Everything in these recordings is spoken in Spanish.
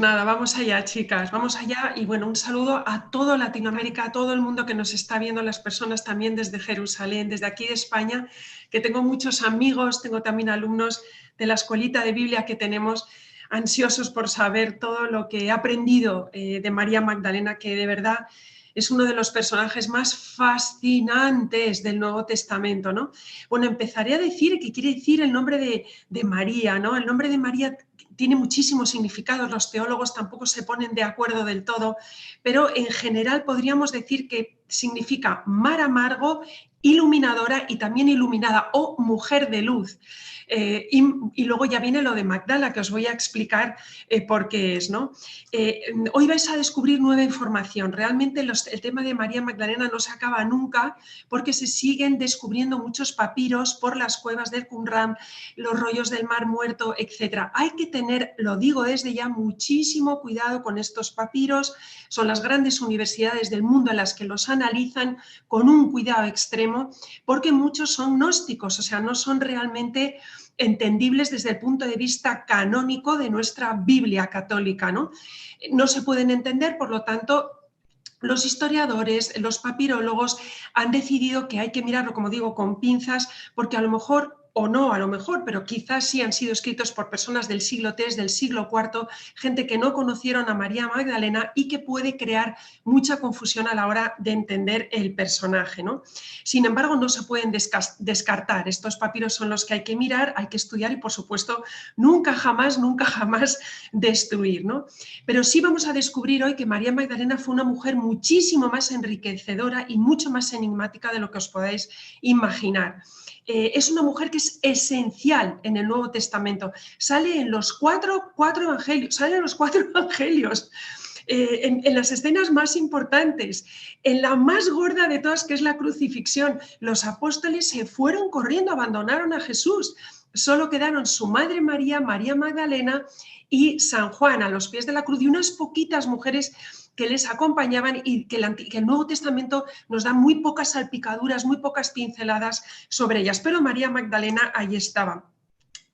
nada, vamos allá, chicas, vamos allá. Y bueno, un saludo a toda Latinoamérica, a todo el mundo que nos está viendo, las personas también desde Jerusalén, desde aquí de España, que tengo muchos amigos, tengo también alumnos de la escuelita de Biblia que tenemos ansiosos por saber todo lo que he aprendido de María Magdalena, que de verdad es uno de los personajes más fascinantes del Nuevo Testamento, ¿no? Bueno, empezaré a decir qué quiere decir el nombre de María, ¿no? El nombre de María tiene muchísimos significados, los teólogos tampoco se ponen de acuerdo del todo, pero en general podríamos decir que significa mar amargo, iluminadora y también iluminada o mujer de luz. Y luego ya viene lo de Magdala, que os voy a explicar por qué es, ¿no? Hoy vais a descubrir nueva información. Realmente el tema de María Magdalena no se acaba nunca porque se siguen descubriendo muchos papiros por las cuevas del Qumran, los rollos del Mar Muerto, etc. Hay que tener, lo digo desde ya, muchísimo cuidado con estos papiros. Son las grandes universidades del mundo en las que los analizan con un cuidado extremo porque muchos son gnósticos, o sea, no son realmente entendibles desde el punto de vista canónico de nuestra Biblia católica, ¿no? No se pueden entender, por lo tanto, los historiadores, los papirólogos han decidido que hay que mirarlo, como digo, con pinzas, porque a lo mejor, o no a lo mejor, pero quizás sí han sido escritos por personas del siglo III, del siglo IV, gente que no conocieron a María Magdalena y que puede crear mucha confusión a la hora de entender el personaje, ¿no? Sin embargo, no se pueden descartar. Estos papiros son los que hay que mirar, hay que estudiar y, por supuesto, nunca jamás destruir, ¿no? Pero sí vamos a descubrir hoy que María Magdalena fue una mujer muchísimo más enriquecedora y mucho más enigmática de lo que os podáis imaginar. Es una mujer que es esencial en el Nuevo Testamento. Sale en los cuatro evangelios, sale en los cuatro evangelios. En las escenas más importantes, en la más gorda de todas, que es la crucifixión, los apóstoles se fueron corriendo, abandonaron a Jesús. Solo quedaron su madre María, María Magdalena y San Juan a los pies de la cruz y unas poquitas mujeres que les acompañaban y que el Nuevo Testamento nos da muy pocas salpicaduras, muy pocas pinceladas sobre ellas, pero María Magdalena ahí estaba.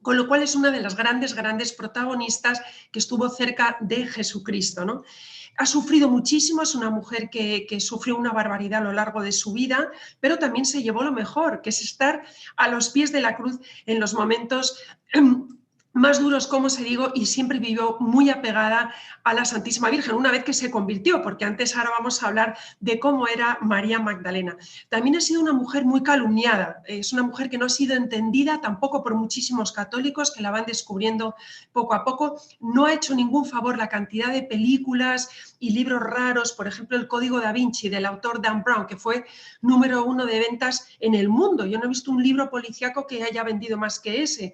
Con lo cual es una de las grandes protagonistas que estuvo cerca de Jesucristo, ¿no? Ha sufrido muchísimo, es una mujer que sufrió una barbaridad a lo largo de su vida, pero también se llevó lo mejor, que es estar a los pies de la cruz en los momentos más duros, como se digo, y siempre vivió muy apegada a la Santísima Virgen, una vez que se convirtió, porque antes ahora vamos a hablar de cómo era María Magdalena. También ha sido una mujer muy calumniada, es una mujer que no ha sido entendida tampoco por muchísimos católicos que la van descubriendo poco a poco. No ha hecho ningún favor la cantidad de películas y libros raros, por ejemplo, El Código da Vinci, del autor Dan Brown, que fue número 1 de ventas en el mundo. Yo no he visto un libro policíaco que haya vendido más que ese,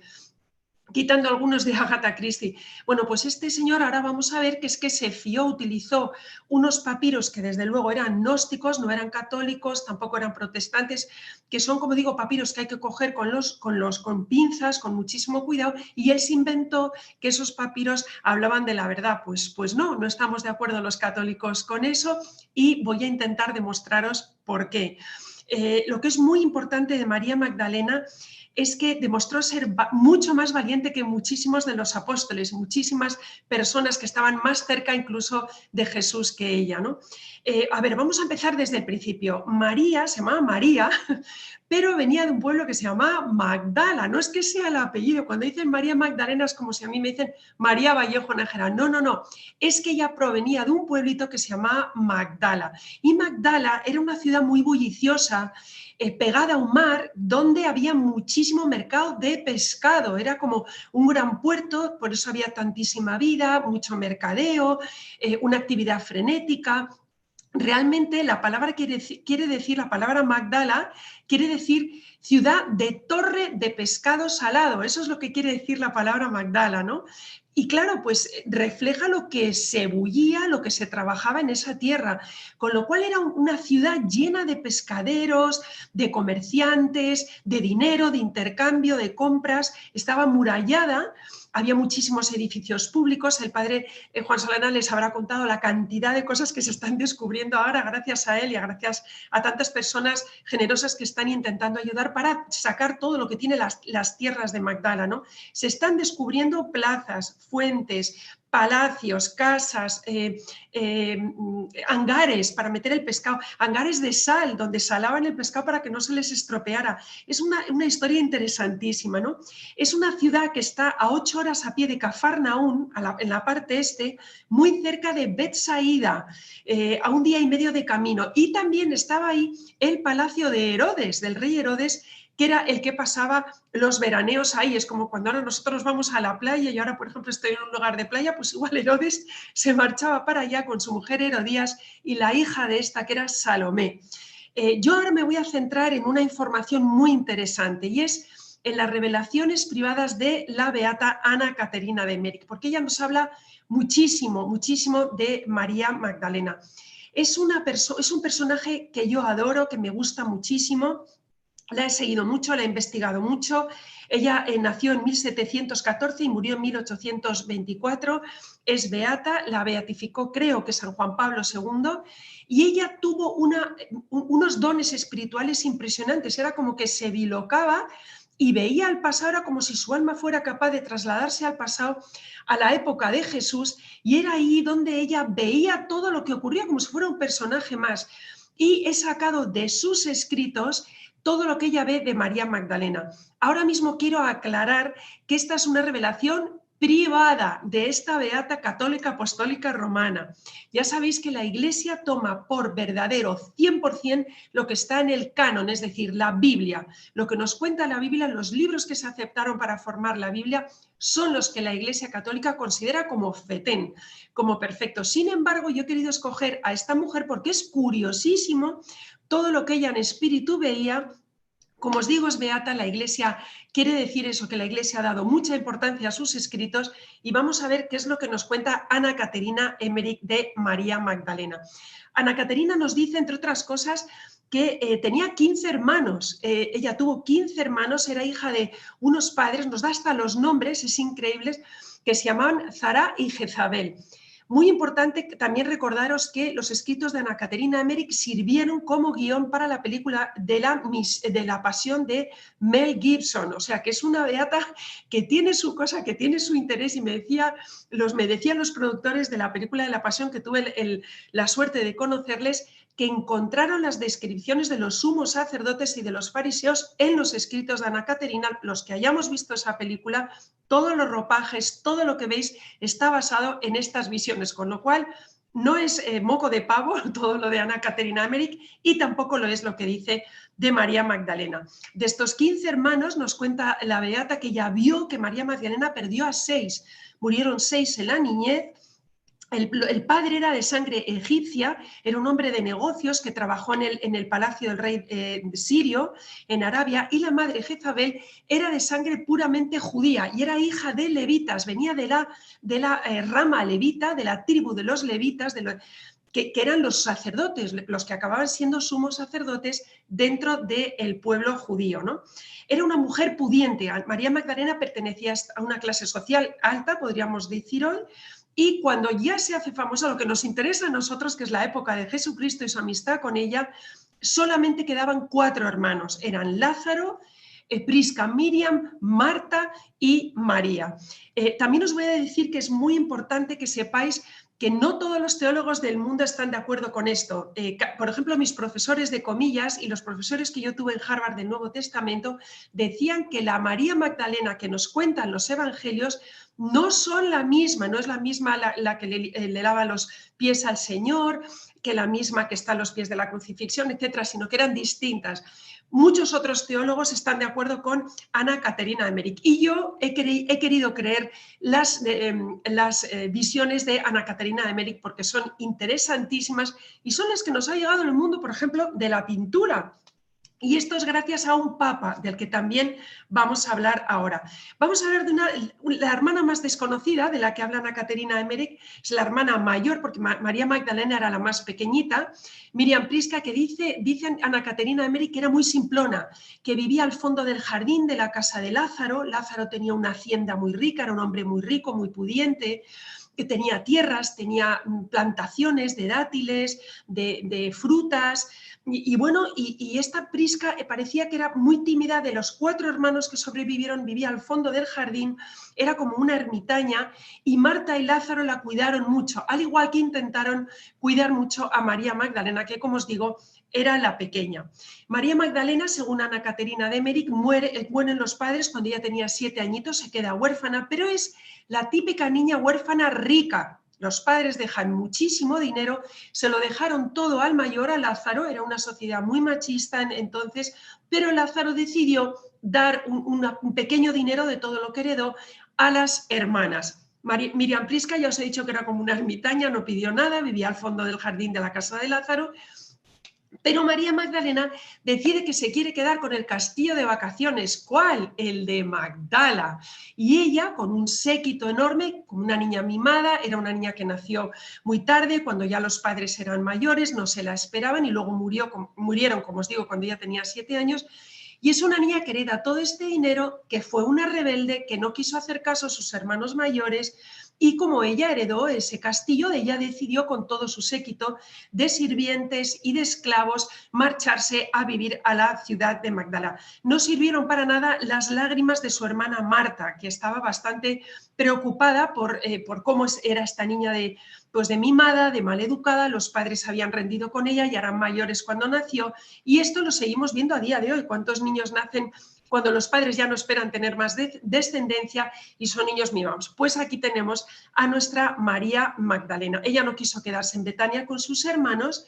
quitando algunos de Agatha Christie. Bueno, pues este señor ahora vamos a ver que es que se fió, utilizó unos papiros que desde luego eran gnósticos, no eran católicos, tampoco eran protestantes, que son, como digo, papiros que hay que coger con pinzas, con muchísimo cuidado, y él se inventó que esos papiros hablaban de la verdad. Pues no estamos de acuerdo los católicos con eso y voy a intentar demostraros por qué. Lo que es muy importante de María Magdalena es que demostró ser mucho más valiente que muchísimos de los apóstoles, muchísimas personas que estaban más cerca incluso de Jesús que ella, ¿no? A ver, vamos a empezar desde el principio. María, se llamaba María, pero venía de un pueblo que se llamaba Magdala. No es que sea el apellido. Cuando dicen María Magdalena es como si a mí me dicen María Vallejo Nájera. No. Es que ella provenía de un pueblito que se llamaba Magdala. Y Magdala era una ciudad muy bulliciosa, pegada a un mar donde había muchísimo mercado de pescado. Era como un gran puerto, por eso había tantísima vida, mucho mercadeo, una actividad frenética. Realmente la palabra quiere decir, la palabra Magdala quiere decir ciudad de torre de pescado salado. Eso es lo que quiere decir la palabra Magdala, ¿no? Y claro, pues refleja lo que se bullía, lo que se trabajaba en esa tierra, con lo cual era una ciudad llena de pescaderos, de comerciantes, de dinero, de intercambio, de compras, estaba amurallada, había muchísimos edificios públicos. El padre Juan Solana les habrá contado la cantidad de cosas que se están descubriendo ahora gracias a él y gracias a tantas personas generosas que están intentando ayudar para sacar todo lo que tiene las tierras de Magdala, ¿no? Se están descubriendo plazas, fuentes, palacios, casas, hangares para meter el pescado, hangares de sal donde salaban el pescado para que no se les estropeara. Es una historia interesantísima, ¿no? Es una ciudad que está a 8 horas a pie de Cafarnaún, en la parte este, muy cerca de Betsaida, a un día y medio de camino. Y también estaba ahí el palacio de Herodes, del rey Herodes, que era el que pasaba los veraneos ahí. Es como cuando ahora nosotros vamos a la playa y ahora, por ejemplo, estoy en un lugar de playa, pues igual Herodes se marchaba para allá con su mujer Herodías y la hija de esta, que era Salomé. Yo ahora me voy a centrar en una información muy interesante y es en las revelaciones privadas de la beata Ana Caterina de Emmerich, porque ella nos habla muchísimo, muchísimo de María Magdalena. Es un personaje que yo adoro, que me gusta muchísimo. La he seguido mucho, la he investigado mucho. Ella nació en 1714 y murió en 1824. Es beata, la beatificó creo que San Juan Pablo II y ella tuvo unos dones espirituales impresionantes. Era como que se bilocaba y veía al pasado, era como si su alma fuera capaz de trasladarse al pasado, a la época de Jesús, y era ahí donde ella veía todo lo que ocurría como si fuera un personaje más. Y he sacado de sus escritos todo lo que ella ve de María Magdalena. Ahora mismo quiero aclarar que esta es una revelación privada de esta beata católica apostólica romana. Ya sabéis que la Iglesia toma por verdadero 100% lo que está en el canon, es decir, la Biblia. Lo que nos cuenta la Biblia, los libros que se aceptaron para formar la Biblia, son los que la Iglesia católica considera como fetén, como perfectos. Sin embargo, yo he querido escoger a esta mujer porque es curiosísimo todo lo que ella en espíritu veía. Como os digo, es beata, la Iglesia quiere decir eso, que la Iglesia ha dado mucha importancia a sus escritos, y vamos a ver qué es lo que nos cuenta Ana Caterina Emmerich de María Magdalena. Ana Caterina nos dice, entre otras cosas, que tenía 15 hermanos. Ella tuvo 15 hermanos, era hija de unos padres, nos da hasta los nombres, es increíble, que se llamaban Zara y Jezabel. Muy importante también recordaros que los escritos de Ana Caterina Emmerich sirvieron como guión para la película de la Pasión de Mel Gibson, o sea que es una beata que tiene su cosa, que tiene su interés, y me decían los productores de la película de la Pasión, que tuve la suerte de conocerles, que encontraron las descripciones de los sumos sacerdotes y de los fariseos en los escritos de Ana Caterina. Los que hayamos visto esa película, todos los ropajes, todo lo que veis está basado en estas visiones, con lo cual no es moco de pavo todo lo de Ana Caterina Emmerich, y tampoco lo es lo que dice de María Magdalena. De estos 15 hermanos nos cuenta la beata que ya vio que María Magdalena perdió a 6, murieron 6 en la niñez. El padre era de sangre egipcia, era un hombre de negocios que trabajó en el palacio del rey sirio, en Arabia, y la madre Jezabel era de sangre puramente judía y era hija de levitas, venía de la rama levita, de la tribu de los levitas, que eran los sacerdotes, los que acababan siendo sumos sacerdotes dentro del pueblo judío, ¿no? Era una mujer pudiente. María Magdalena pertenecía a una clase social alta, podríamos decir hoy. Y cuando ya se hace famosa, lo que nos interesa a nosotros, que es la época de Jesucristo y su amistad con ella, solamente quedaban 4 hermanos. Eran Lázaro, Prisca, Miriam, Marta y María. También os voy a decir que es muy importante que sepáis que no todos los teólogos del mundo están de acuerdo con esto. Por ejemplo, mis profesores de comillas y los profesores que yo tuve en Harvard del Nuevo Testamento decían que la María Magdalena que nos cuentan los evangelios no son la misma, no es la misma la que le lava los pies al Señor, que la misma que está a los pies de la crucifixión, etcétera, sino que eran distintas. Muchos otros teólogos están de acuerdo con Ana Caterina Emmerich, y yo he querido creer las visiones de Ana Caterina Emmerich porque son interesantísimas y son las que nos ha llegado en el mundo, por ejemplo, de la pintura. Y esto es gracias a un papa, del que también vamos a hablar ahora. Vamos a hablar de la hermana más desconocida de la que habla Ana Caterina Emmerich, es la hermana mayor, porque María Magdalena era la más pequeñita, Miriam Prisca, que dice Ana Caterina Emmerich que era muy simplona, que vivía al fondo del jardín de la casa de Lázaro. Lázaro tenía una hacienda muy rica, era un hombre muy rico, muy pudiente. que tenía tierras, tenía plantaciones de dátiles, de frutas, y bueno, y esta Prisca parecía que era muy tímida. De los 4 hermanos que sobrevivieron, vivía al fondo del jardín, era como una ermitaña, y Marta y Lázaro la cuidaron mucho, al igual que intentaron cuidar mucho a María Magdalena, que como os digo, era la pequeña. María Magdalena, según Ana Caterina de Emmerich, mueren los padres cuando ella tenía 7 añitos, se queda huérfana, pero es la típica niña huérfana rica. Los padres dejan muchísimo dinero, se lo dejaron todo al mayor, a Lázaro. Era una sociedad muy machista entonces, pero Lázaro decidió dar un pequeño dinero de todo lo que heredó a las hermanas. Miriam Prisca, ya os he dicho que era como una ermitaña, no pidió nada, vivía al fondo del jardín de la casa de Lázaro. Pero María Magdalena decide que se quiere quedar con el castillo de vacaciones. ¿Cuál? El de Magdala. Y ella, con un séquito enorme, como una niña mimada, era una niña que nació muy tarde, cuando ya los padres eran mayores, no se la esperaban, y luego murieron, como os digo, cuando ella tenía 7 años. Y es una niña que hereda todo este dinero, que fue una rebelde, que no quiso hacer caso a sus hermanos mayores, y como ella heredó ese castillo, ella decidió, con todo su séquito de sirvientes y de esclavos, marcharse a vivir a la ciudad de Magdala. No sirvieron para nada las lágrimas de su hermana Marta, que estaba bastante preocupada por cómo era esta niña de mimada, de maleducada. Los padres se habían rendido con ella, ya eran mayores cuando nació, y esto lo seguimos viendo a día de hoy. ¿Cuántos niños nacen cuando los padres ya no esperan tener más descendencia y son niños mimados? Pues aquí tenemos a nuestra María Magdalena. Ella no quiso quedarse en Betania con sus hermanos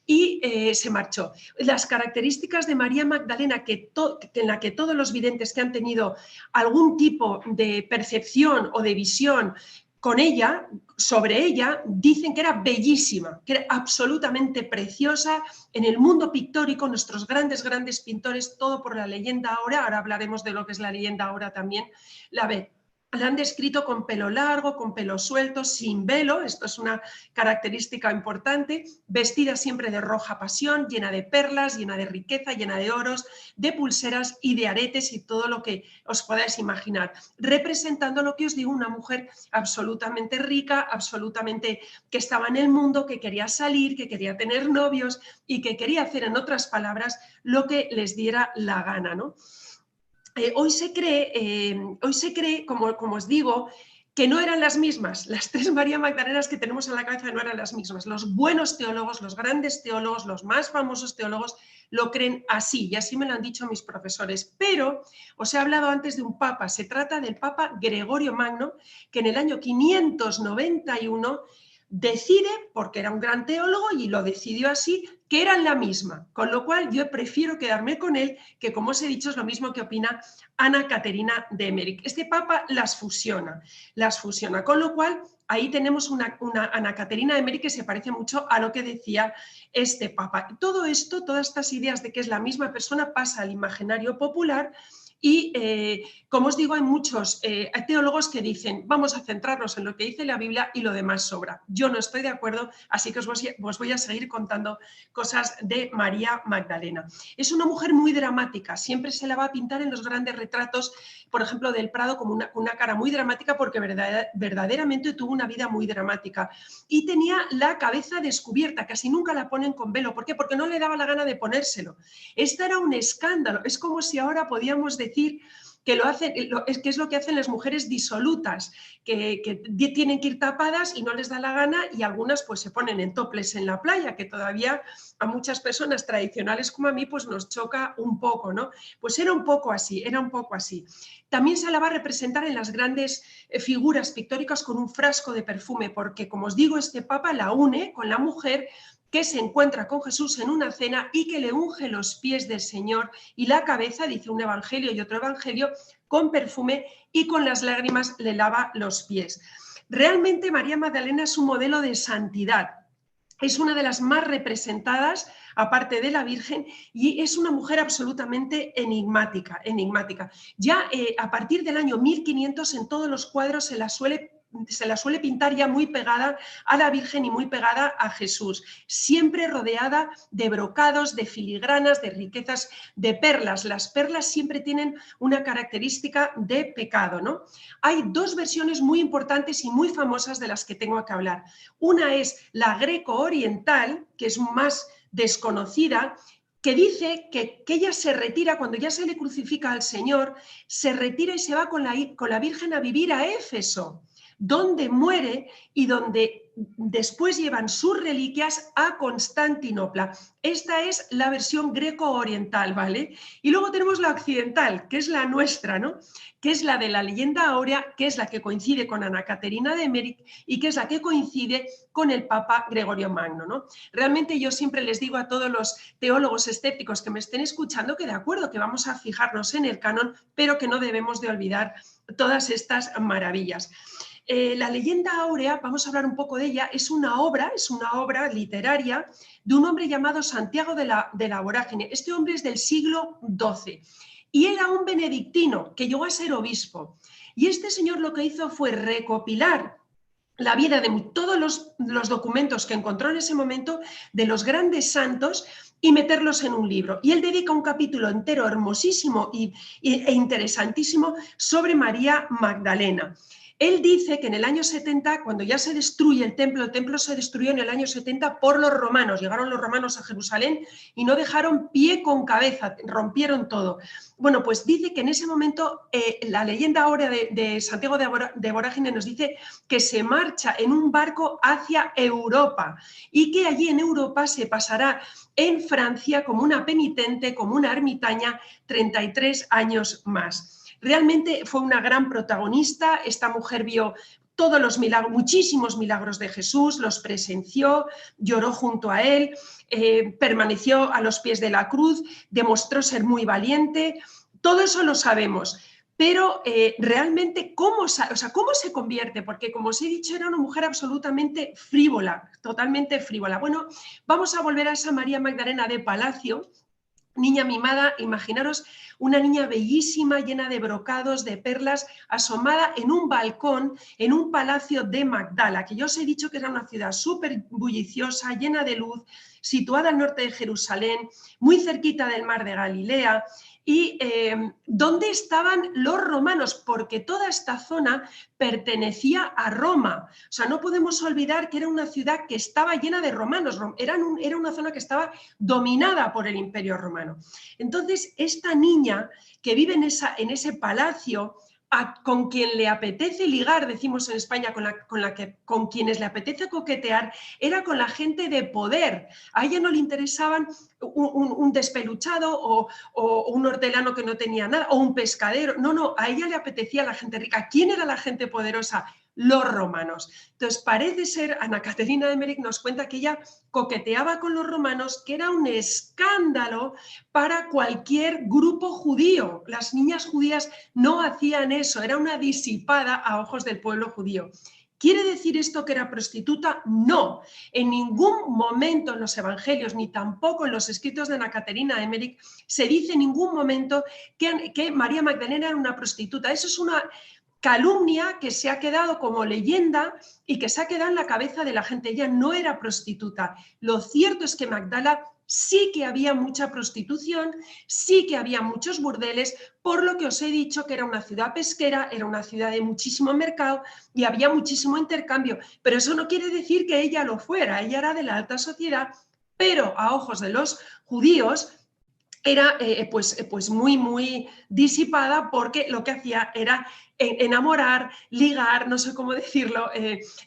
y se marchó. Las características de María Magdalena, en la que todos los videntes que han tenido algún tipo de percepción o de visión con ella, sobre ella, dicen que era bellísima, que era absolutamente preciosa. En el mundo pictórico, nuestros grandes pintores, todo por la leyenda ahora hablaremos de lo que es la leyenda ahora también, la han descrito con pelo largo, con pelo suelto, sin velo. Esto es una característica importante, vestida siempre de roja pasión, llena de perlas, llena de riqueza, llena de oros, de pulseras y de aretes y todo lo que os podáis imaginar, representando lo que os digo, una mujer absolutamente rica, absolutamente que estaba en el mundo, que quería salir, que quería tener novios y que quería hacer, en otras palabras, lo que les diera la gana, ¿no? Hoy se cree, como os digo, que no eran las mismas. Las 3 María Magdalenas que tenemos en la cabeza no eran las mismas. Los buenos teólogos, los grandes teólogos, los más famosos teólogos lo creen así, y así me lo han dicho mis profesores. Pero os he hablado antes de un papa. Se trata del Papa Gregorio Magno, que en el año 591 decide, porque era un gran teólogo y lo decidió así, que eran la misma, con lo cual yo prefiero quedarme con él, que como os he dicho es lo mismo que opina Ana Caterina de Emmerich. Este papa las fusiona, con lo cual ahí tenemos una Ana Caterina de Emmerich que se parece mucho a lo que decía este papa. Todo esto, todas estas ideas de que es la misma persona, pasa al imaginario popular. Y como os digo, hay muchos teólogos que dicen, vamos a centrarnos en lo que dice la Biblia y lo demás sobra. Yo no estoy de acuerdo, así que os voy a seguir contando cosas de María Magdalena. Es una mujer muy dramática, siempre se la va a pintar en los grandes retratos, por ejemplo, del Prado, como una cara muy dramática, porque verdaderamente tuvo una vida muy dramática. Y tenía la cabeza descubierta, casi nunca la ponen con velo. ¿Por qué? Porque no le daba la gana de ponérselo. Esto era un escándalo. Es como si ahora podíamos decir que es lo que hacen las mujeres disolutas, que tienen que ir tapadas y no les da la gana, y algunas pues se ponen en toples en la playa, que todavía a muchas personas tradicionales como a mí pues nos choca un poco, ¿no? Pues era un poco así, También se la va a representar en las grandes figuras pictóricas con un frasco de perfume, porque como os digo, este papa la une con la mujer que se encuentra con Jesús en una cena y que le unge los pies del Señor y la cabeza, dice un evangelio y otro evangelio, con perfume, y con las lágrimas le lava los pies. Realmente María Magdalena es un modelo de santidad. Es una de las más representadas, aparte de la Virgen, y es una mujer absolutamente enigmática. Ya a partir del año 1500 en todos los cuadros se la suele se la suele pintar ya muy pegada a la Virgen y muy pegada a Jesús, siempre rodeada de brocados, de filigranas, de riquezas, de perlas. Las perlas siempre tienen una característica de pecado, ¿no? Hay dos versiones muy importantes y muy famosas de las que tengo que hablar. Una es la greco-oriental, que es más desconocida, que dice que ella se retira, cuando ya se le crucifica al Señor, se retira y se va con la Virgen a vivir a Éfeso, donde muere y donde después llevan sus reliquias a Constantinopla. Esta es la versión greco-oriental, ¿vale? Y luego tenemos la occidental, que es la nuestra, ¿no? Que es la de la leyenda áurea, que es la que coincide con Ana Caterina de Emmerich y que es la que coincide con el Papa Gregorio Magno, ¿no? Realmente yo siempre les digo a todos los teólogos escépticos que me estén escuchando que de acuerdo, que vamos a fijarnos en el canon, pero que no debemos de olvidar todas estas maravillas. La leyenda áurea, vamos a hablar un poco de ella, es una obra literaria de un hombre llamado Santiago de la Vorágine. Este hombre es del siglo XII y era un benedictino que llegó a ser obispo. Y este señor lo que hizo fue recopilar la vida de todos los documentos que encontró en ese momento de los grandes santos y meterlos en un libro. Y él dedica un capítulo entero hermosísimo e interesantísimo sobre María Magdalena. Él dice que en el año 70, cuando ya se destruye el templo se destruyó en el año 70 por los romanos. Llegaron los romanos a Jerusalén y no dejaron pie con cabeza, rompieron todo. Bueno, pues dice que en ese momento la leyenda ahora de Santiago de Vorágine nos dice que se marcha en un barco hacia Europa y que allí en Europa se pasará en Francia como una penitente, como una ermitaña, 33 años más. Realmente fue una gran protagonista, esta mujer vio todos los milagros, muchísimos milagros de Jesús, los presenció, lloró junto a él, permaneció a los pies de la cruz, demostró ser muy valiente, todo eso lo sabemos. Pero realmente, ¿cómo se convierte? Porque, como os he dicho, era una mujer absolutamente frívola, totalmente frívola. Bueno, vamos a volver a esa María Magdalena de Palacio, niña mimada, imaginaros una niña bellísima, llena de brocados, de perlas, asomada en un balcón, en un palacio de Magdala, que yo os he dicho que era una ciudad súper bulliciosa, llena de luz, situada al norte de Jerusalén, muy cerquita del mar de Galilea. ¿Y dónde estaban los romanos? Porque toda esta zona pertenecía a Roma. O sea, no podemos olvidar que era una ciudad que estaba llena de romanos. Era una zona que estaba dominada por el Imperio Romano. Entonces, esta niña que vive en ese palacio, con quien le apetece ligar, decimos en España, con quienes le apetece coquetear, era con la gente de poder. A ella no le interesaban un despeluchado o un hortelano que no tenía nada, o un pescadero. No, a ella le apetecía la gente rica. ¿Quién era la gente poderosa? Los romanos. Entonces, parece ser, Ana Caterina de Emmerich nos cuenta que ella coqueteaba con los romanos, que era un escándalo para cualquier grupo judío. Las niñas judías no hacían eso, era una disipada a ojos del pueblo judío. ¿Quiere decir esto que era prostituta? No. En ningún momento en los evangelios, ni tampoco en los escritos de Ana Caterina de Emmerich, se dice en ningún momento que María Magdalena era una prostituta. Eso es una calumnia que se ha quedado como leyenda y que se ha quedado en la cabeza de la gente. Ella no era prostituta. Lo cierto es que Magdala sí que había mucha prostitución, sí que había muchos burdeles, por lo que os he dicho que era una ciudad pesquera, era una ciudad de muchísimo mercado y había muchísimo intercambio. Pero eso no quiere decir que ella lo fuera, ella era de la alta sociedad, pero a ojos de los judíos era pues muy disipada, porque lo que hacía era enamorar, ligar, no sé cómo decirlo,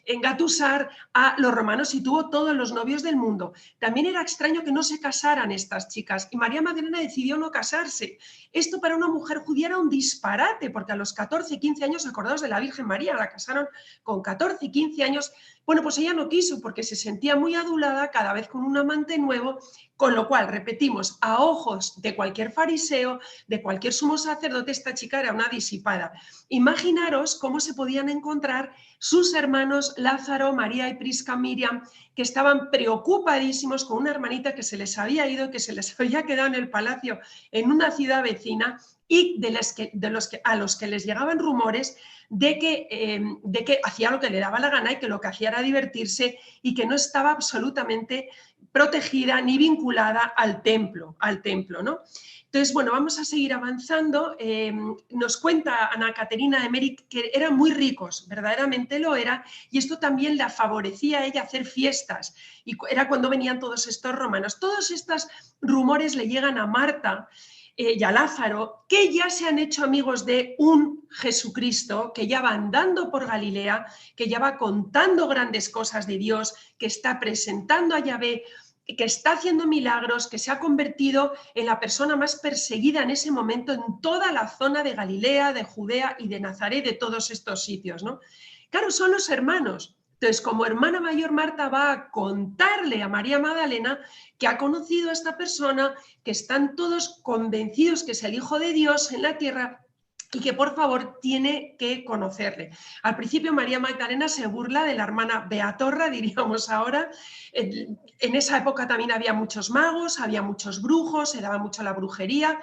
engatusar a los romanos, y tuvo todos los novios del mundo. También era extraño que no se casaran estas chicas, y María Magdalena decidió no casarse. Esto para una mujer judía era un disparate, porque a los 14, 15 años, acordaos de la Virgen María, la casaron con 14, 15 años. Bueno, pues ella no quiso, porque se sentía muy adulada, cada vez con un amante nuevo, con lo cual, repetimos, a ojos de cualquier fariseo, de cualquier sumo sacerdote, esta chica era una disipada. Imaginaros cómo se podían encontrar sus hermanos Lázaro, María y Prisca, Miriam, que estaban preocupadísimos con una hermanita que se les había ido, que se les había quedado en el palacio en una ciudad vecina, y a los que les llegaban rumores de que hacía lo que le daba la gana y que lo que hacía era divertirse y que no estaba absolutamente protegida ni vinculada al templo, ¿no? Entonces, bueno, vamos a seguir avanzando. Nos cuenta Ana Caterina de Emmerich que eran muy ricos, verdaderamente lo era, y esto también la favorecía a ella hacer fiestas. Y era cuando venían todos estos romanos. Todos estos rumores le llegan a Marta y a Lázaro, que ya se han hecho amigos de un Jesucristo, que ya va andando por Galilea, que ya va contando grandes cosas de Dios, que está presentando a Yahvé, que está haciendo milagros, que se ha convertido en la persona más perseguida en ese momento en toda la zona de Galilea, de Judea y de Nazaret, de todos estos sitios, ¿no? Claro, son los hermanos. Entonces, como hermana mayor, Marta va a contarle a María Magdalena que ha conocido a esta persona, que están todos convencidos que es el Hijo de Dios en la tierra y que por favor tiene que conocerle. Al principio María Magdalena se burla de la hermana Beatorra, diríamos ahora. En esa época también había muchos magos, había muchos brujos, se daba mucho la brujería.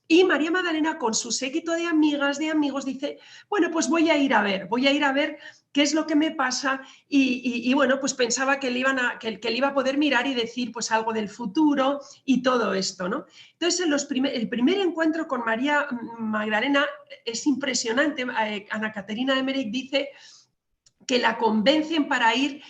Y María Magdalena, con su séquito de amigas, de amigos, dice, bueno, pues voy a ir a ver qué es lo que me pasa y bueno, pues pensaba que le iba a poder mirar y decir pues algo del futuro y todo esto, ¿no? Entonces, el primer encuentro con María Magdalena es impresionante. Ana Caterina de Emmerich dice que la convencen para ir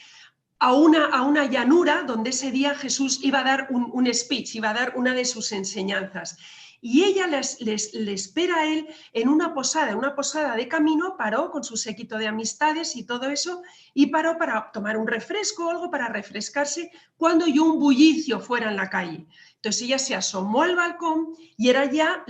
a una llanura donde ese día Jesús iba a dar un speech, iba a dar una de sus enseñanzas. Y ella le espera a él en una posada de camino, paró con su séquito de amistades y todo eso, y paró para tomar un refresco o algo para refrescarse cuando oyó un bullicio fuera en la calle. Entonces ella se asomó al balcón y era ya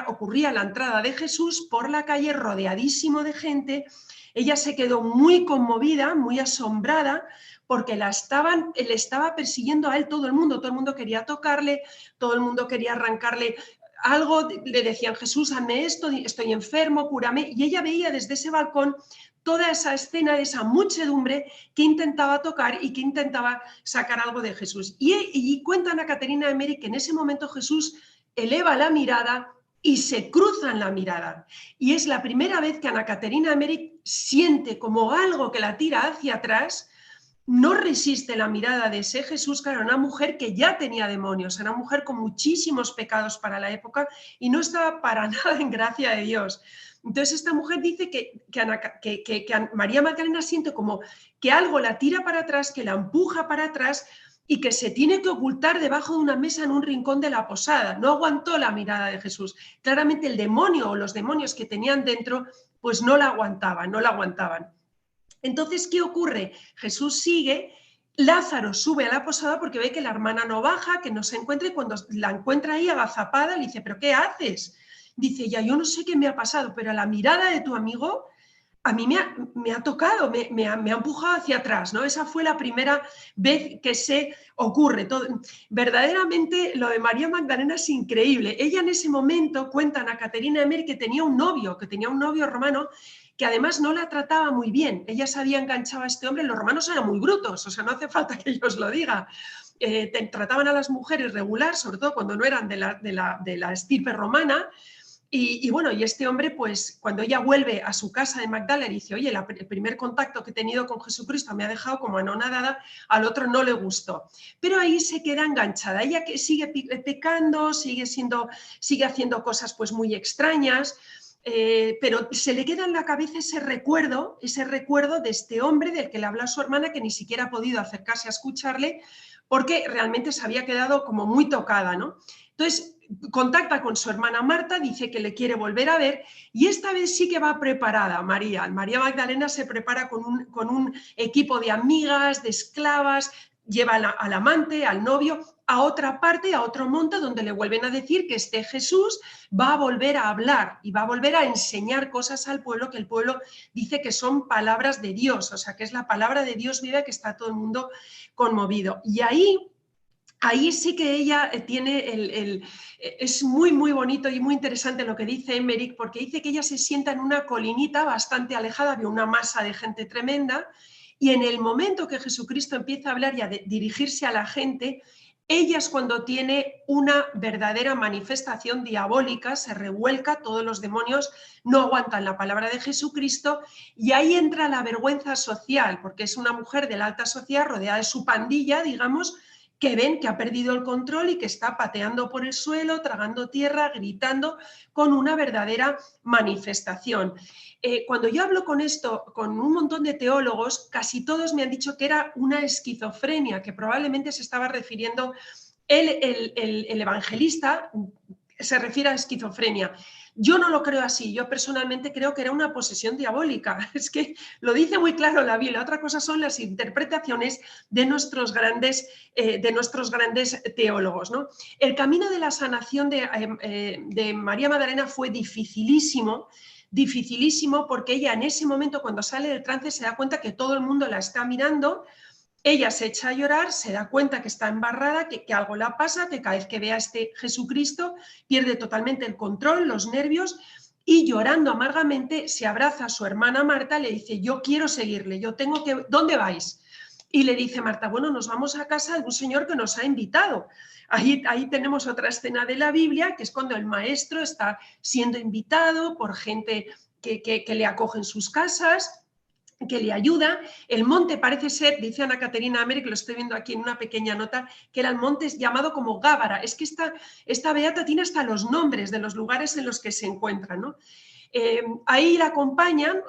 ocurría la entrada de Jesús por la calle rodeadísimo de gente. Ella se quedó muy conmovida, muy asombrada, porque le estaba persiguiendo a él todo el mundo quería tocarle, todo el mundo quería arrancarle algo, le decían, Jesús, hazme esto, estoy enfermo, cúrame, y ella veía desde ese balcón toda esa escena de esa muchedumbre que intentaba tocar y que intentaba sacar algo de Jesús. Y cuentan a Caterina de Emmerich que en ese momento Jesús eleva la mirada y se cruzan la mirada. Y es la primera vez que Ana Caterina de Emmerich siente como algo que la tira hacia atrás. No resiste la mirada de ese Jesús, claro, una mujer que ya tenía demonios, era una mujer con muchísimos pecados para la época y no estaba para nada en gracia de Dios. Entonces esta mujer dice que María Magdalena siente como que algo la tira para atrás, que la empuja para atrás y que se tiene que ocultar debajo de una mesa en un rincón de la posada. No aguantó la mirada de Jesús. Claramente el demonio o los demonios que tenían dentro pues no la aguantaban. Entonces, ¿qué ocurre? Jesús sigue, Lázaro sube a la posada porque ve que la hermana no baja, que no se encuentra, y cuando la encuentra ahí agazapada, le dice, ¿pero qué haces? Dice, ya yo no sé qué me ha pasado, pero la mirada de tu amigo a mí me ha tocado, me ha empujado hacia atrás, ¿no? Esa fue la primera vez que se ocurre. Verdaderamente lo de María Magdalena es increíble. Ella en ese momento, cuentan a Caterina de Emmerich, que tenía un novio romano, que además no la trataba muy bien. Ella se había enganchado a este hombre, los romanos eran muy brutos, o sea, no hace falta que yo os lo diga. Trataban a las mujeres regular, sobre todo cuando no eran de la estirpe romana. Y bueno, y este hombre, pues cuando ella vuelve a su casa de Magdala y dice, oye, el primer contacto que he tenido con Jesucristo me ha dejado como anonadada, al otro no le gustó. Pero ahí se queda enganchada. Ella que sigue pecando, sigue haciendo cosas pues muy extrañas, pero se le queda en la cabeza ese recuerdo de este hombre del que le habla a su hermana, que ni siquiera ha podido acercarse a escucharle, porque realmente se había quedado como muy tocada, ¿no? Entonces, contacta con su hermana Marta, dice que le quiere volver a ver y esta vez sí que va preparada María. María Magdalena se prepara con un equipo de amigas, de esclavas, lleva al amante, al novio, a otra parte, a otro monte donde le vuelven a decir que este Jesús va a volver a hablar y va a volver a enseñar cosas al pueblo, que el pueblo dice que son palabras de Dios, o sea, que es la palabra de Dios viva, que está todo el mundo conmovido. Y ahí sí que ella tiene es muy, muy bonito y muy interesante lo que dice Emmerich, porque dice que ella se sienta en una colinita bastante alejada, había una masa de gente tremenda, y en el momento que Jesucristo empieza a hablar y a dirigirse a la gente, ella es cuando tiene una verdadera manifestación diabólica, se revuelca, todos los demonios no aguantan la palabra de Jesucristo y ahí entra la vergüenza social, porque es una mujer de la alta sociedad rodeada de su pandilla, digamos, que ven que ha perdido el control y que está pateando por el suelo, tragando tierra, gritando, con una verdadera manifestación. Cuando yo hablo con esto, con un montón de teólogos, casi todos me han dicho que era una esquizofrenia, que probablemente se estaba refiriendo, el evangelista se refiere a esquizofrenia. Yo no lo creo así, yo personalmente creo que era una posesión diabólica, es que lo dice muy claro la Biblia. Otra cosa son las interpretaciones de nuestros grandes teólogos, ¿no? El camino de la sanación de María Magdalena fue dificilísimo, dificilísimo, porque ella en ese momento, cuando sale del trance, se da cuenta que todo el mundo la está mirando. Ella se echa a llorar, se da cuenta que está embarrada, que algo la pasa, que cada vez que ve a este Jesucristo pierde totalmente el control, los nervios, y llorando amargamente se abraza a su hermana Marta, le dice: yo quiero seguirle, yo tengo que... ¿Dónde vais? Y le dice Marta: bueno, nos vamos a casa de un señor que nos ha invitado. Ahí tenemos otra escena de la Biblia, que es cuando el maestro está siendo invitado por gente que le acoge en sus casas, que le ayuda. El monte parece ser, dice Ana Caterina Ameri, que lo estoy viendo aquí en una pequeña nota, que era el monte llamado como Gábara. Es que esta beata tiene hasta los nombres de los lugares en los que se encuentra, ¿no? Ahí la acompañan,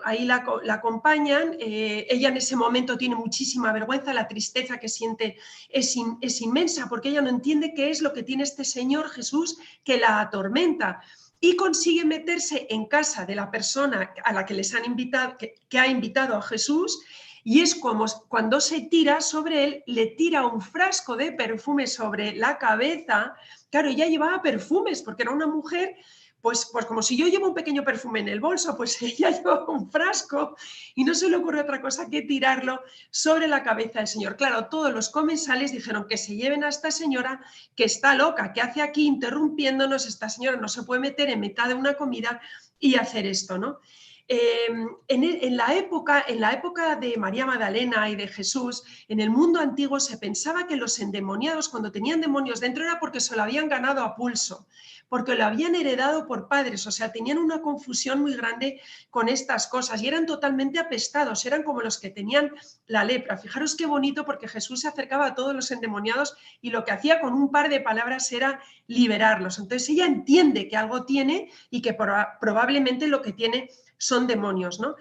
ella en ese momento tiene muchísima vergüenza, la tristeza que siente es inmensa, porque ella no entiende qué es lo que tiene este Señor Jesús que la atormenta, y consigue meterse en casa de la persona a la que les han invitado, que ha invitado a Jesús, y es como cuando se tira sobre él, le tira un frasco de perfume sobre la cabeza. Claro, ella llevaba perfumes porque era una mujer, pues como si yo llevo un pequeño perfume en el bolso, pues ella lleva un frasco y no se le ocurre otra cosa que tirarlo sobre la cabeza del Señor. Claro, todos los comensales dijeron que se lleven a esta señora, que está loca, que hace aquí interrumpiéndonos, esta señora no se puede meter en mitad de una comida y hacer esto, ¿no? En la época de María Magdalena y de Jesús, en el mundo antiguo se pensaba que los endemoniados, cuando tenían demonios dentro, era porque se lo habían ganado a pulso, porque lo habían heredado por padres, o sea, tenían una confusión muy grande con estas cosas y eran totalmente apestados, eran como los que tenían la lepra. Fijaros qué bonito, porque Jesús se acercaba a todos los endemoniados y lo que hacía con un par de palabras era liberarlos. Entonces ella entiende que algo tiene y que probablemente lo que tiene son demonios, ¿no?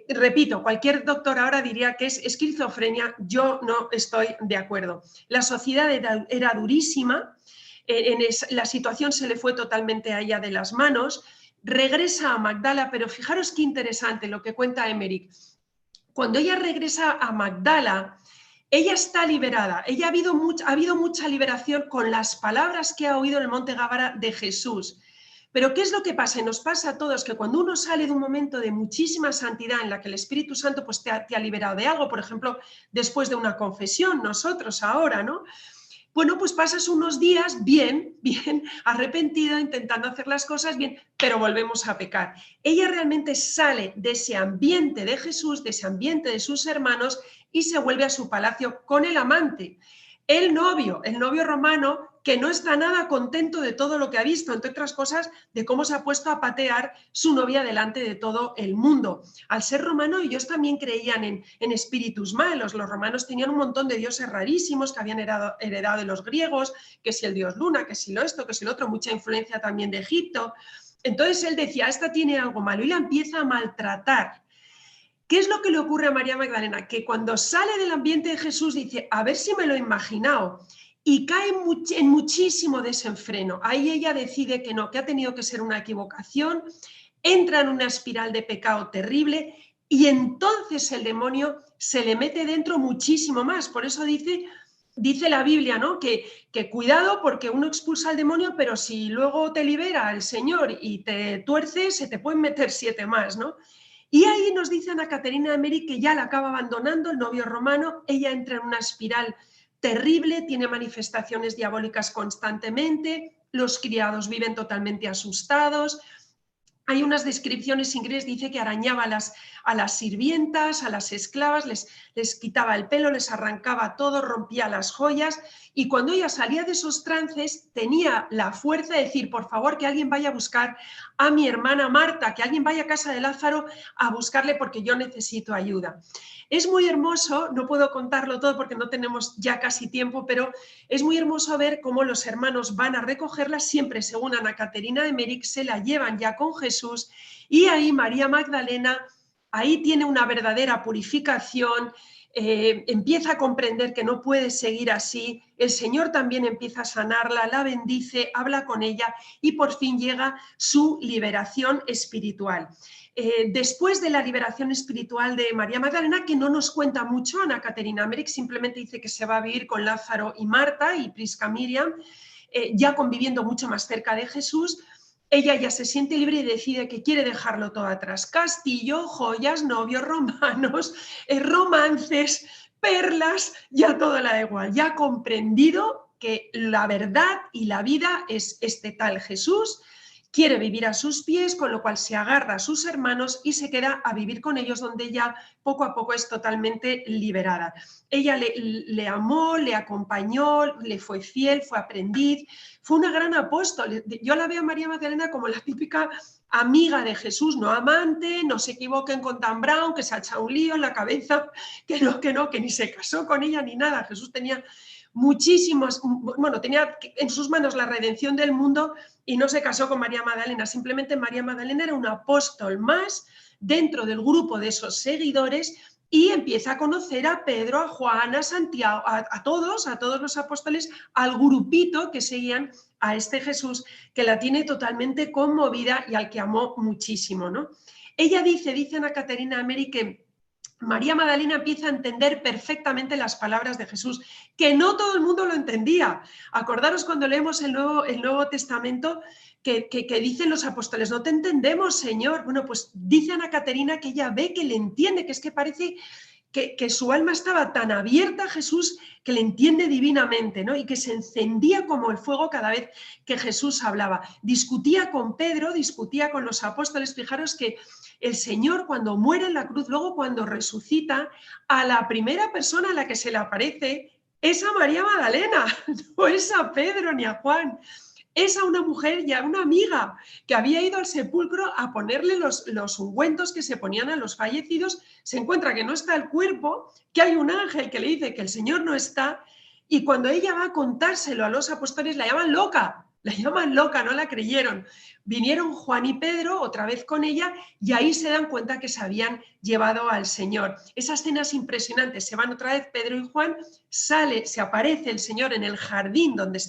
Repito, cualquier doctor ahora diría que es esquizofrenia, yo no estoy de acuerdo. La sociedad era durísima, la situación se le fue totalmente a ella de las manos, regresa a Magdala, pero fijaros qué interesante lo que cuenta Emmerich. Cuando ella regresa a Magdala, ella está liberada, ha habido mucha liberación con las palabras que ha oído en el monte Gábara de Jesús. Pero ¿qué es lo que pasa? Y nos pasa a todos que cuando uno sale de un momento de muchísima santidad en la que el Espíritu Santo pues, te ha liberado de algo, por ejemplo, después de una confesión, nosotros ahora, ¿no? Bueno, pues pasas unos días bien, arrepentida, intentando hacer las cosas bien, pero volvemos a pecar. Ella realmente sale de ese ambiente de Jesús, de ese ambiente de sus hermanos, y se vuelve a su palacio con el amante. El novio romano, que no está nada contento de todo lo que ha visto, entre otras cosas, de cómo se ha puesto a patear su novia delante de todo el mundo. Al ser romano, ellos también creían en espíritus malos. Los romanos tenían un montón de dioses rarísimos que habían heredado de los griegos, que si el dios Luna, que si lo esto, que si lo otro, mucha influencia también de Egipto. Entonces él decía: esta tiene algo malo, y la empieza a maltratar. ¿Qué es lo que le ocurre a María Magdalena? Que cuando sale del ambiente de Jesús dice: a ver si me lo he imaginado, y cae en muchísimo desenfreno. Ahí ella decide que no, que ha tenido que ser una equivocación, entra en una espiral de pecado terrible, y entonces el demonio se le mete dentro muchísimo más. Por eso dice la Biblia, ¿no? Que cuidado, porque uno expulsa al demonio, pero si luego te libera el Señor y te tuerce, se te pueden meter 7 más, ¿no? Y ahí nos dice Ana Caterina Ameri que ya la acaba abandonando el novio romano, ella entra en una espiral terrible, tiene manifestaciones diabólicas constantemente, los criados viven totalmente asustados, Hay unas descripciones increíbles, dice que arañaba a las sirvientas, a las esclavas, les quitaba el pelo, les arrancaba todo, rompía las joyas, y cuando ella salía de esos trances tenía la fuerza de decir, por favor, que alguien vaya a buscar a mi hermana Marta, que alguien vaya a casa de Lázaro a buscarle porque yo necesito ayuda. Es muy hermoso, no puedo contarlo todo porque no tenemos ya casi tiempo, pero es muy hermoso ver cómo los hermanos van a recogerla, siempre según Ana Caterina de Meric, se la llevan ya con Jesús, y ahí María Magdalena, ahí tiene una verdadera purificación, empieza a comprender que no puede seguir así, el Señor también empieza a sanarla, la bendice, habla con ella y por fin llega su liberación espiritual. Después de la liberación espiritual de María Magdalena, que no nos cuenta mucho Ana Caterina Meric, simplemente dice que se va a vivir con Lázaro y Marta y Prisca Miriam, ya conviviendo mucho más cerca de Jesús. Ella ya se siente libre y decide que quiere dejarlo todo atrás. Castillo, joyas, novios romanos, romances, perlas, ya todo le da igual. Ya ha comprendido que la verdad y la vida es este tal Jesús. Quiere vivir a sus pies, con lo cual se agarra a sus hermanos y se queda a vivir con ellos, donde ella poco a poco es totalmente liberada. Ella le amó, le acompañó, le fue fiel, fue aprendiz, fue una gran apóstol. Yo la veo a María Magdalena como la típica amiga de Jesús, no amante, no se equivoquen con Dan Brown, que se ha echado un lío en la cabeza, que ni se casó con ella ni nada. Jesús tenía muchísimos, bueno, tenía en sus manos la redención del mundo y no se casó con María Magdalena, simplemente María Magdalena era un apóstol más dentro del grupo de esos seguidores y empieza a conocer a Pedro, a Juan, a Santiago, a todos los apóstoles, al grupito que seguían a este Jesús que la tiene totalmente conmovida y al que amó muchísimo, ¿no? Ella dice Ana Caterina Meric, que María Magdalena empieza a entender perfectamente las palabras de Jesús, que no todo el mundo lo entendía. Acordaros cuando leemos el Nuevo Testamento que dicen los apóstoles, no te entendemos, Señor. Bueno, pues dice Ana Caterina que ella ve que le entiende, que es que parece que su alma estaba tan abierta a Jesús que le entiende divinamente, ¿no? Y que se encendía como el fuego cada vez que Jesús hablaba. Discutía con Pedro, discutía con los apóstoles. Fijaros que el Señor, cuando muere en la cruz, luego cuando resucita, a la primera persona a la que se le aparece es a María Magdalena, no es a Pedro ni a Juan. Es a una mujer y a una amiga que había ido al sepulcro a ponerle los ungüentos que se ponían a los fallecidos. Se encuentra que no está el cuerpo, que hay un ángel que le dice que el Señor no está, y cuando ella va a contárselo a los apóstoles la llaman loca, no la creyeron. Vinieron Juan y Pedro otra vez con ella y ahí se dan cuenta que se habían llevado al Señor. Esa escena es impresionante, se van otra vez Pedro y Juan, se aparece el Señor en el jardín donde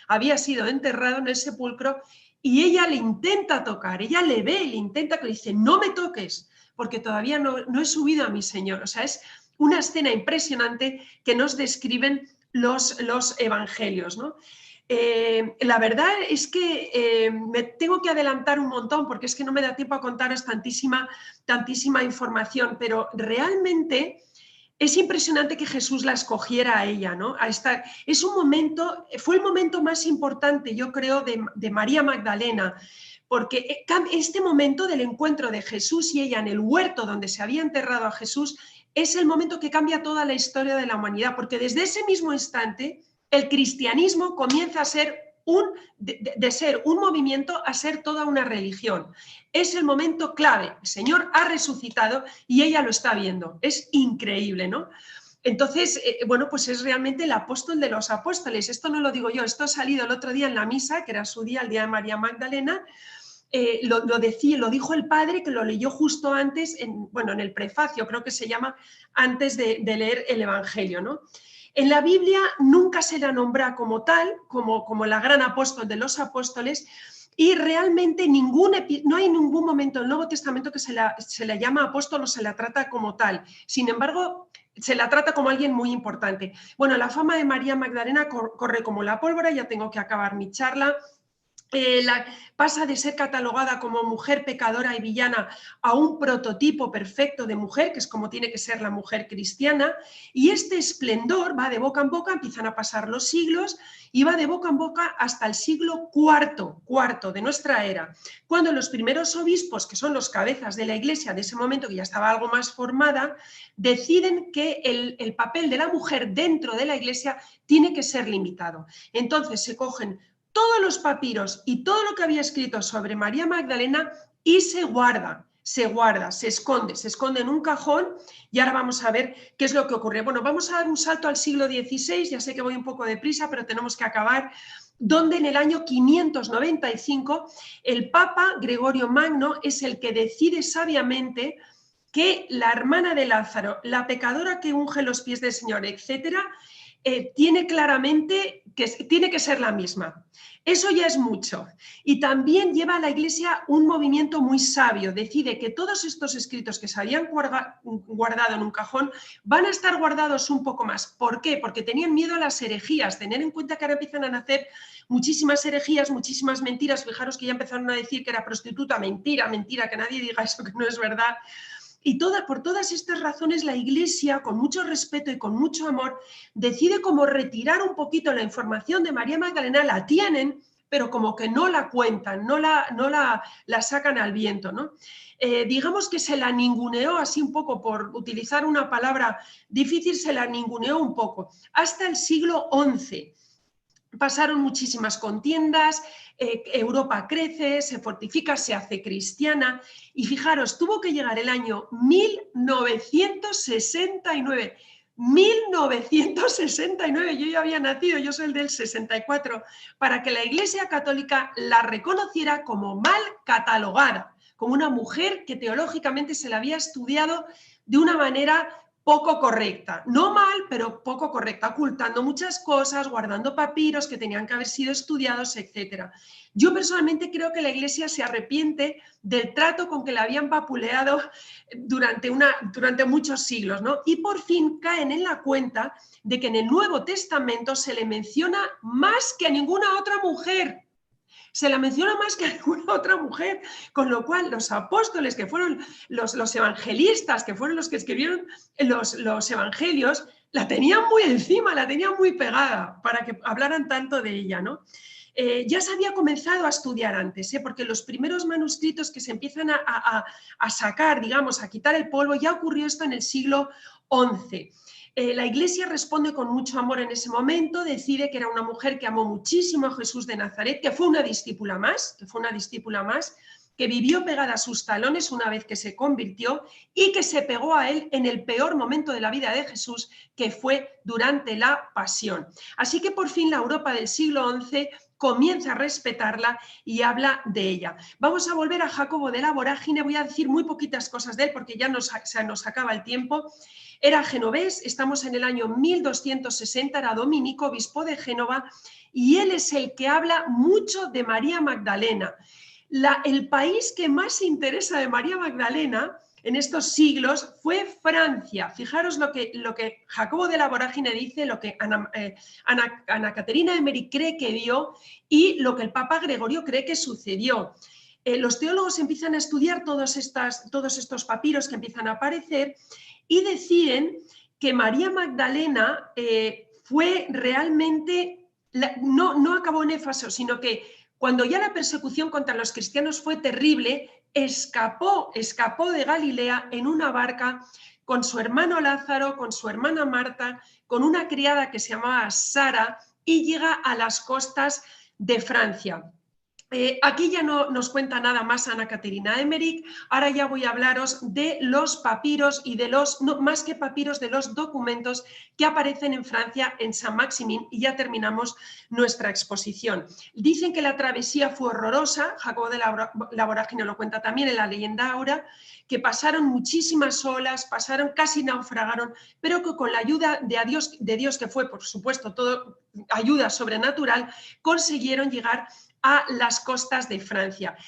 había sido enterrado en el sepulcro y ella le intenta tocar, ella le ve, le intenta, que le dice, no me toques, porque todavía no he subido a mi Señor. O sea, es una escena impresionante que nos describen los evangelios, ¿no? La verdad es que me tengo que adelantar un montón porque es que no me da tiempo a contaros tantísima información, pero realmente es impresionante que Jesús la escogiera a ella, ¿no? Fue el momento más importante, yo creo, de María Magdalena, porque este momento del encuentro de Jesús y ella en el huerto donde se había enterrado a Jesús es el momento que cambia toda la historia de la humanidad, porque desde ese mismo instante el cristianismo comienza a ser de ser un movimiento a ser toda una religión. Es el momento clave. El Señor ha resucitado y ella lo está viendo. Es increíble, ¿no? Entonces, bueno, pues es realmente el apóstol de los apóstoles. Esto no lo digo yo, esto ha salido el otro día en la misa, que era su día, el día de María Magdalena. Lo dijo el padre, que lo leyó justo antes, en el prefacio, creo que se llama, antes de leer el Evangelio, ¿no? En la Biblia nunca se la nombra como tal, como la gran apóstol de los apóstoles, y realmente no hay ningún momento en el Nuevo Testamento que se la llama apóstol o se la trata como tal. Sin embargo, se la trata como alguien muy importante. Bueno, la fama de María Magdalena corre como la pólvora, ya tengo que acabar mi charla. pasa de ser catalogada como mujer pecadora y villana a un prototipo perfecto de mujer, que es como tiene que ser la mujer cristiana, y este esplendor va de boca en boca, empiezan a pasar los siglos, y va de boca en boca hasta el siglo IV de nuestra era, cuando los primeros obispos, que son los cabezas de la Iglesia de ese momento, que ya estaba algo más formada, deciden que el papel de la mujer dentro de la Iglesia tiene que ser limitado. Entonces se cogen todos los papiros y todo lo que había escrito sobre María Magdalena y se guarda, se esconde en un cajón, y ahora vamos a ver qué es lo que ocurre. Bueno, vamos a dar un salto al siglo XVI, ya sé que voy un poco deprisa, pero tenemos que acabar, donde en el año 595 el Papa Gregorio Magno es el que decide sabiamente que la hermana de Lázaro, la pecadora que unge los pies del Señor, etcétera, tiene claramente que tiene que ser la misma. Eso ya es mucho. Y también lleva a la Iglesia un movimiento muy sabio. Decide que todos estos escritos que se habían guardado en un cajón van a estar guardados un poco más. ¿Por qué? Porque tenían miedo a las herejías. Tener en cuenta que ahora empiezan a nacer muchísimas herejías, muchísimas mentiras. Fijaros que ya empezaron a decir que era prostituta. Mentira, mentira, que nadie diga eso, que no es verdad. Y por todas estas razones la Iglesia, con mucho respeto y con mucho amor, decide como retirar un poquito la información de María Magdalena. La tienen, pero como que no la cuentan, no la sacan al viento, ¿no? Digamos que se la ninguneó así un poco, por utilizar una palabra difícil, se la ninguneó un poco. Hasta el siglo XI. Pasaron muchísimas contiendas, Europa crece, se fortifica, se hace cristiana, y fijaros, tuvo que llegar el año 1969. 1969, yo ya había nacido, yo soy el del 64, para que la Iglesia Católica la reconociera como mal catalogada, como una mujer que teológicamente se la había estudiado de una manera poco correcta, no mal, pero poco correcta, ocultando muchas cosas, guardando papiros que tenían que haber sido estudiados, etc. Yo personalmente creo que la Iglesia se arrepiente del trato con que la habían vapuleado durante muchos siglos, ¿no? Y por fin caen en la cuenta de que en el Nuevo Testamento se le menciona más que a ninguna otra mujer. Se la menciona más que a ninguna otra mujer, con lo cual los apóstoles, que fueron los evangelistas, que fueron los que escribieron los evangelios, la tenían muy encima, la tenían muy pegada para que hablaran tanto de ella, ¿no? Ya se había comenzado a estudiar antes, porque los primeros manuscritos que se empiezan a sacar, digamos, a quitar el polvo, ya ocurrió esto en el siglo XI. La Iglesia responde con mucho amor en ese momento, decide que era una mujer que amó muchísimo a Jesús de Nazaret, que fue una discípula más, que vivió pegada a sus talones una vez que se convirtió, y que se pegó a él en el peor momento de la vida de Jesús, que fue durante la pasión. Así que por fin la Europa del siglo XI comienza a respetarla y habla de ella. Vamos a volver a Jacobo de la Vorágine, voy a decir muy poquitas cosas de él porque ya se nos acaba el tiempo. Era genovés, estamos en el año 1260, era dominico, obispo de Génova, y él es el que habla mucho de María Magdalena. El país que más se interesa de María Magdalena en estos siglos fue Francia. Fijaros lo que Jacobo de la Vorágine dice, lo que Ana Caterina Emmerich cree que vio y lo que el Papa Gregorio cree que sucedió. Los teólogos empiezan a estudiar todos estos papiros que empiezan a aparecer y deciden que María Magdalena fue realmente, no acabó en Éfeso, sino que cuando ya la persecución contra los cristianos fue terrible, escapó de Galilea en una barca con su hermano Lázaro, con su hermana Marta, con una criada que se llamaba Sara, y llega a las costas de Francia. Aquí ya no nos cuenta nada más Ana Caterina Emmerich. Ahora ya voy a hablaros de los papiros y de más que papiros, de los documentos que aparecen en Francia, en Saint-Maximin, y ya terminamos nuestra exposición. Dicen que la travesía fue horrorosa, Jacobo de la Vorágine lo cuenta también en la leyenda áurea, que pasaron muchísimas olas, casi naufragaron, pero que con la ayuda de Dios, que fue por supuesto todo ayuda sobrenatural, consiguieron llegar a las costas de Francia.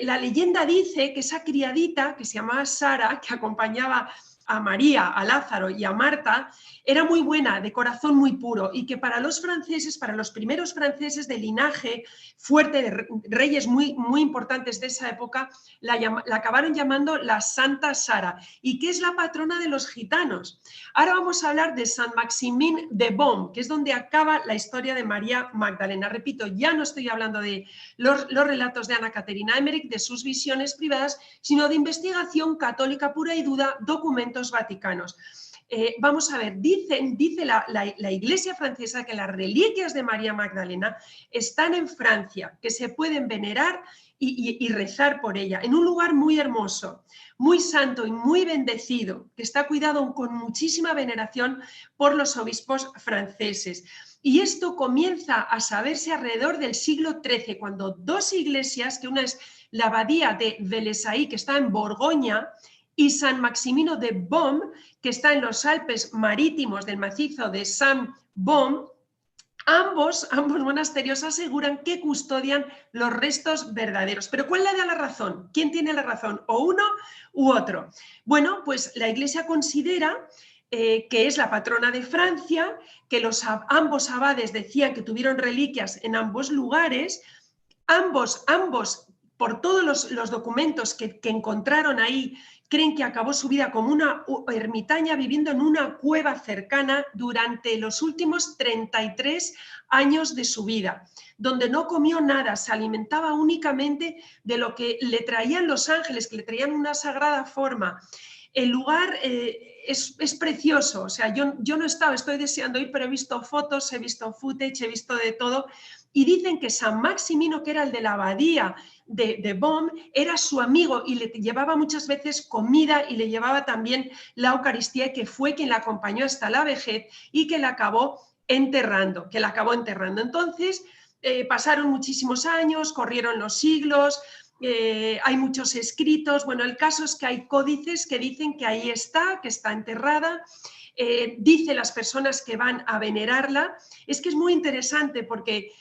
La leyenda dice que esa criadita, que se llamaba Sara, que acompañaba a María, a Lázaro y a Marta, era muy buena, de corazón muy puro, y que para los franceses, para los primeros franceses de linaje fuerte, de reyes muy, muy importantes de esa época, la acabaron llamando la Santa Sara, y que es la patrona de los gitanos. Ahora vamos a hablar de Saint Maximin de Beaune, que es donde acaba la historia de María Magdalena. Repito, ya no estoy hablando de los relatos de Ana Caterina Emmerich, de sus visiones privadas, sino de investigación católica pura y dura, documentos vaticanos. Vamos a ver, dice la Iglesia francesa que las reliquias de María Magdalena están en Francia, que se pueden venerar y rezar por ella, en un lugar muy hermoso, muy santo y muy bendecido, que está cuidado con muchísima veneración por los obispos franceses. Y esto comienza a saberse alrededor del siglo XIII, cuando dos iglesias, que una es la abadía de Vellesaí, que está en Borgoña, y San Maximino de Beaune, que está en los Alpes marítimos del macizo de Saint-Beaune, ambos monasterios aseguran que custodian los restos verdaderos. Pero ¿cuál le da la razón? ¿Quién tiene la razón? ¿O uno u otro? Bueno, pues la Iglesia considera que es la patrona de Francia, que ambos abades decían que tuvieron reliquias en ambos lugares, ambos por todos los documentos que encontraron ahí, creen que acabó su vida como una ermitaña viviendo en una cueva cercana durante los últimos 33 años de su vida, donde no comió nada, se alimentaba únicamente de lo que le traían los ángeles, que le traían una sagrada forma. El lugar es precioso, o sea, yo no estaba, estoy deseando ir, pero he visto fotos, he visto footage, he visto de todo, y dicen que San Maximino, que era el de la abadía de Beaune, era su amigo y le llevaba muchas veces comida y le llevaba también la Eucaristía, que fue quien la acompañó hasta la vejez y que la acabó enterrando, Entonces, pasaron muchísimos años, corrieron los siglos, hay muchos escritos. Bueno, el caso es que hay códices que dicen que ahí está, que está enterrada. Dice las personas que van a venerarla. Es que es muy interesante porque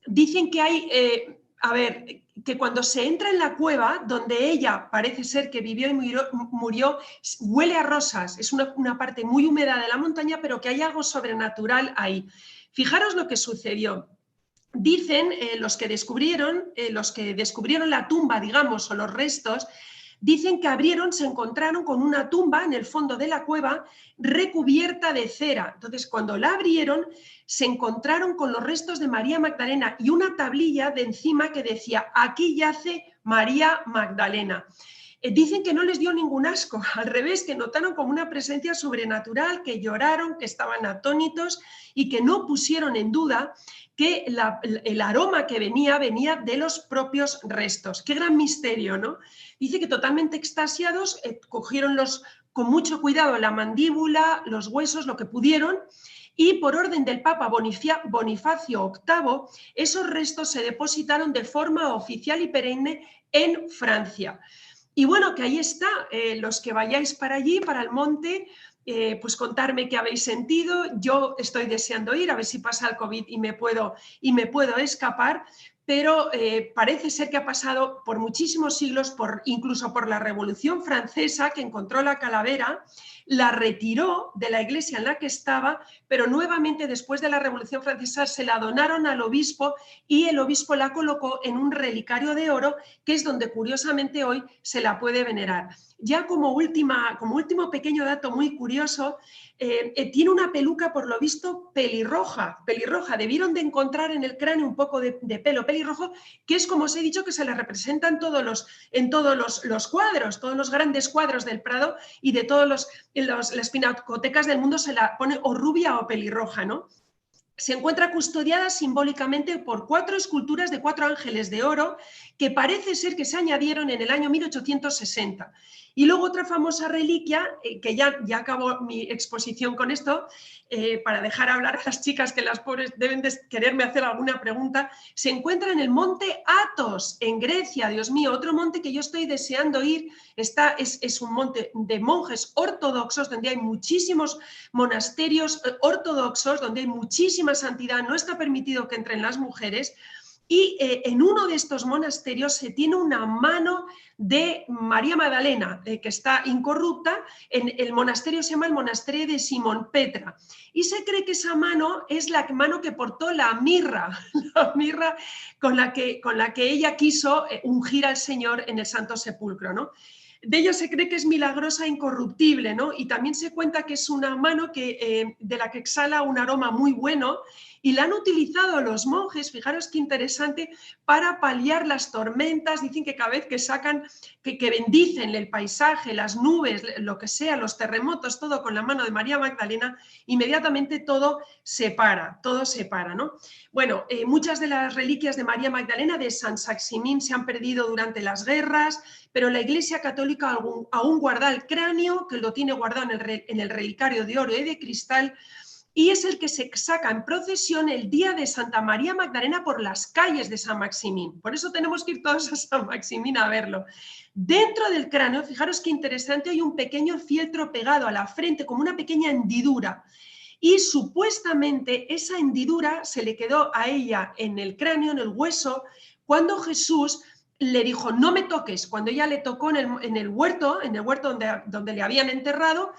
dicen que hay, que cuando se entra en la cueva, donde ella parece ser que vivió y murió, huele a rosas. Es una parte muy húmeda de la montaña, pero que hay algo sobrenatural ahí. Fijaros lo que sucedió. Dicen los que descubrieron la tumba, digamos, o los restos, dicen que se encontraron con una tumba en el fondo de la cueva recubierta de cera. Entonces, cuando la abrieron, se encontraron con los restos de María Magdalena y una tablilla de encima que decía: aquí yace María Magdalena. Dicen que no les dio ningún asco, al revés, que notaron como una presencia sobrenatural, que lloraron, que estaban atónitos y que no pusieron en duda que el aroma que venía de los propios restos. Qué gran misterio, ¿no? Dice que totalmente extasiados cogieron con mucho cuidado la mandíbula, los huesos, lo que pudieron, y por orden del Papa Bonifacio VIII, esos restos se depositaron de forma oficial y perenne en Francia. Y bueno, que ahí está, los que vayáis para allí, para el monte, pues contarme qué habéis sentido. Yo estoy deseando ir, a ver si pasa el COVID y me puedo escapar, pero parece ser que ha pasado por muchísimos siglos, incluso por la Revolución Francesa, que encontró la calavera, la retiró de la iglesia en la que estaba, pero nuevamente después de la Revolución Francesa se la donaron al obispo y el obispo la colocó en un relicario de oro, que es donde curiosamente hoy se la puede venerar. Ya como último pequeño dato muy curioso, tiene una peluca por lo visto pelirroja. Debieron de encontrar en el cráneo un poco de pelo pelirrojo, que es, como os he dicho, que se le representa en todos los cuadros, todos los grandes cuadros del Prado, y de todas las pinacotecas del mundo se la pone o rubia o pelirroja, ¿no? Se encuentra custodiada simbólicamente por 4 esculturas de 4 ángeles de oro que parece ser que se añadieron en el año 1860. Y luego otra famosa reliquia, que ya acabo mi exposición con esto, para dejar hablar a las chicas, que las pobres deben de quererme hacer alguna pregunta, se encuentra en el monte Athos, en Grecia. Dios mío, otro monte que yo estoy deseando ir. Es un monte de monjes ortodoxos, donde hay muchísimos monasterios ortodoxos, donde hay muchísima santidad, no está permitido que entren las mujeres. Y en uno de estos monasterios se tiene una mano de María Magdalena, que está incorrupta. El monasterio se llama el monasterio de Simón Petra. Y se cree que esa mano es la mano que portó la mirra con la que ella quiso ungir al Señor en el Santo Sepulcro, ¿no? De ello se cree que es milagrosa e incorruptible, ¿no? Y también se cuenta que es una mano de la que exhala un aroma muy bueno, y la han utilizado los monjes, fijaros qué interesante, para paliar las tormentas. Dicen que cada vez que sacan, que bendicen el paisaje, las nubes, lo que sea, los terremotos, todo con la mano de María Magdalena, inmediatamente todo se para, ¿no? Bueno, muchas de las reliquias de María Magdalena, de San Saximín, se han perdido durante las guerras, pero la Iglesia Católica aún guarda el cráneo, que lo tiene guardado en el relicario de oro y de cristal, y es el que se saca en procesión el día de Santa María Magdalena por las calles de San Maximín. Por eso tenemos que ir todos a San Maximín a verlo. Dentro del cráneo, fijaros qué interesante, hay un pequeño fieltro pegado a la frente, como una pequeña hendidura. Y supuestamente esa hendidura se le quedó a ella en el cráneo, en el hueso, cuando Jesús le dijo, no me toques. Cuando ella le tocó en el huerto donde le habían enterrado,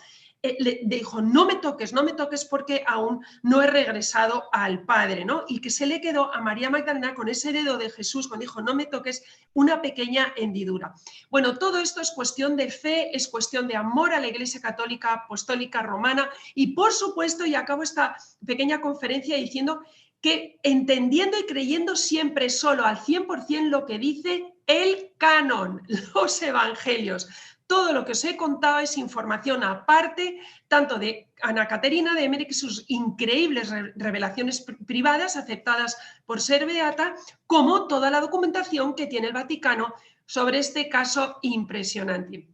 le dijo, no me toques porque aún no he regresado al Padre, ¿no? Y que se le quedó a María Magdalena con ese dedo de Jesús, cuando dijo, no me toques, una pequeña hendidura. Bueno, todo esto es cuestión de fe, es cuestión de amor a la Iglesia Católica Apostólica Romana, y por supuesto, y acabo esta pequeña conferencia diciendo que entendiendo y creyendo siempre solo al 100% lo que dice el canon, los evangelios. Todo lo que os he contado es información aparte, tanto de Ana Caterina de Emmerich, sus increíbles revelaciones privadas aceptadas por ser beata, como toda la documentación que tiene el Vaticano sobre este caso impresionante.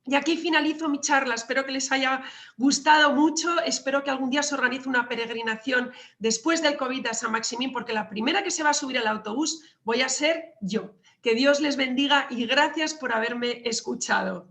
Y aquí finalizo mi charla, espero que les haya gustado mucho, espero que algún día se organice una peregrinación después del COVID a San Maximín, porque la primera que se va a subir al autobús voy a ser yo. Que Dios les bendiga y gracias por haberme escuchado.